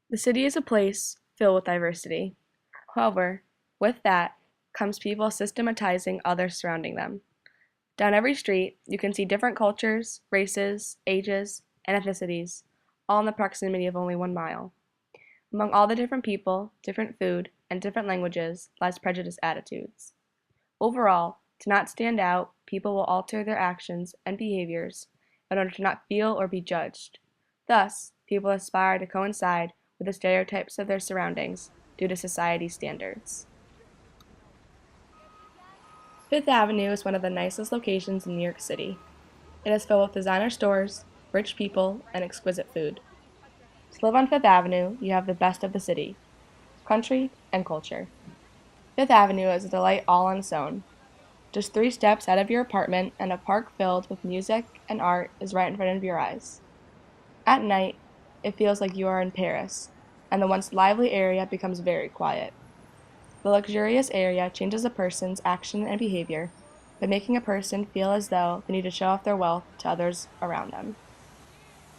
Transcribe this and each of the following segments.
The city is a place filled with diversity. However, with that comes people systematizing others surrounding them. Down every street, you can see different cultures, races, ages, and ethnicities, all in the proximity of only 1 mile. Among all the different people, different food, and different languages lies prejudiced attitudes. Overall, to not stand out, people will alter their actions and behaviors in order to not feel or be judged. Thus, people aspire to coincide with the stereotypes of their surroundings due to society's standards. Fifth Avenue is one of the nicest locations in New York City. It is filled with designer stores, rich people, and exquisite food. To live on Fifth Avenue, you have the best of the city, country, and culture. Fifth Avenue is a delight all on its own. Just 3 steps out of your apartment, and a park filled with music and art is right in front of your eyes. At night, it feels like you are in Paris, and the once lively area becomes very quiet. The luxurious area changes a person's action and behavior by making a person feel as though they need to show off their wealth to others around them.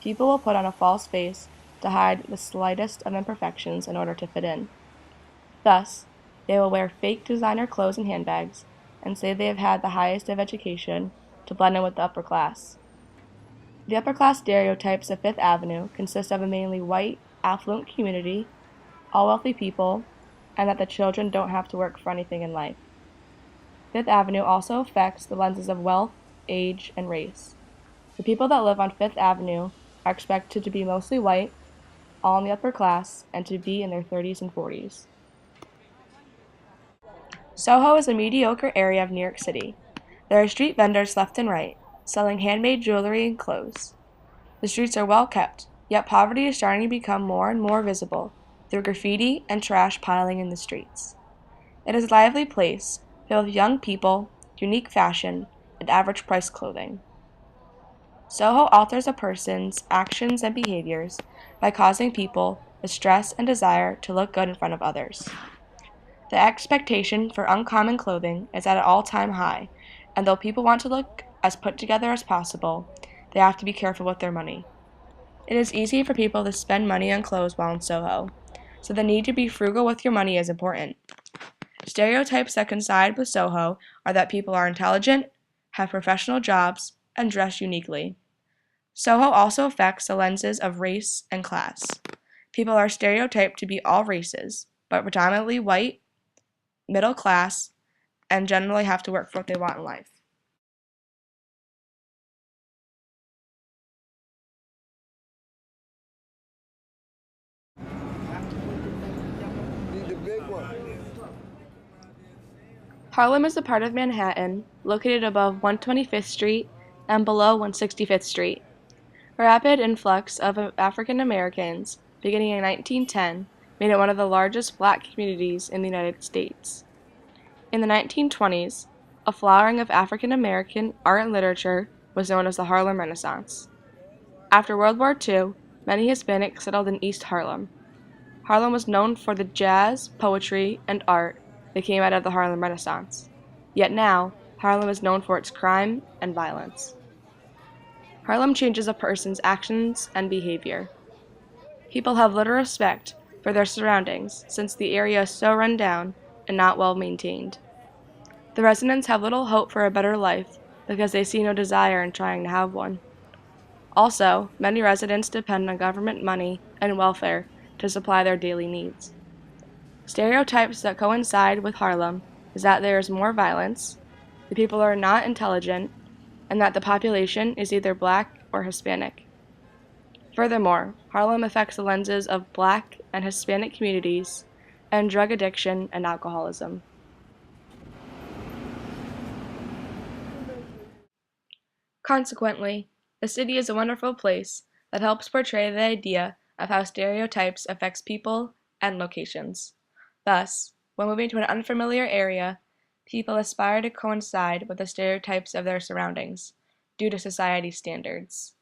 People will put on a false face to hide the slightest of imperfections in order to fit in. Thus, they will wear fake designer clothes and handbags and say they have had the highest of education to blend in with the upper class. The upper class stereotypes of Fifth Avenue consist of a mainly white, affluent community, all wealthy people, and that the children don't have to work for anything in life. Fifth Avenue also affects the lenses of wealth, age, and race. The people that live on Fifth Avenue are expected to be mostly white, all in the upper class, and to be in their 30s and 40s. Soho is a mediocre area of New York City. There are street vendors left and right, selling handmade jewelry and clothes. The streets are well kept, yet poverty is starting to become more and more visible through graffiti and trash piling in the streets. It is a lively place filled with young people, unique fashion, and average price clothing. Soho alters a person's actions and behaviors by causing people the stress and desire to look good in front of others. The expectation for uncommon clothing is at an all-time high, and though people want to look as put together as possible, they have to be careful with their money. It is easy for people to spend money on clothes while in Soho, so the need to be frugal with your money is important. Stereotypes that coincide with Soho are that people are intelligent, have professional jobs, and dress uniquely. Soho also affects the lenses of race and class. People are stereotyped to be all races, but predominantly white, middle class, and generally have to work for what they want in life. Harlem is a part of Manhattan located above 125th Street and below 165th Street. A rapid influx of African Americans beginning in 1910 made it one of the largest black communities in the United States. In the 1920s, a flowering of African American art and literature was known as the Harlem Renaissance. After World War II, many Hispanics settled in East Harlem. Harlem was known for the jazz, poetry, and art that came out of the Harlem Renaissance. Yet now, Harlem is known for its crime and violence. Harlem changes a person's actions and behavior. People have little respect for their surroundings since the area is so run down and not well maintained. The residents have little hope for a better life because they see no desire in trying to have one. Also, many residents depend on government money and welfare to supply their daily needs. Stereotypes that coincide with Harlem is that there is more violence, the people are not intelligent, and that the population is either black or Hispanic. Furthermore, Harlem affects the lenses of black and Hispanic communities and drug addiction and alcoholism. Consequently, the city is a wonderful place that helps portray the idea of how stereotypes affects people and locations. Thus, when moving to an unfamiliar area, people aspire to coincide with the stereotypes of their surroundings due to society's standards.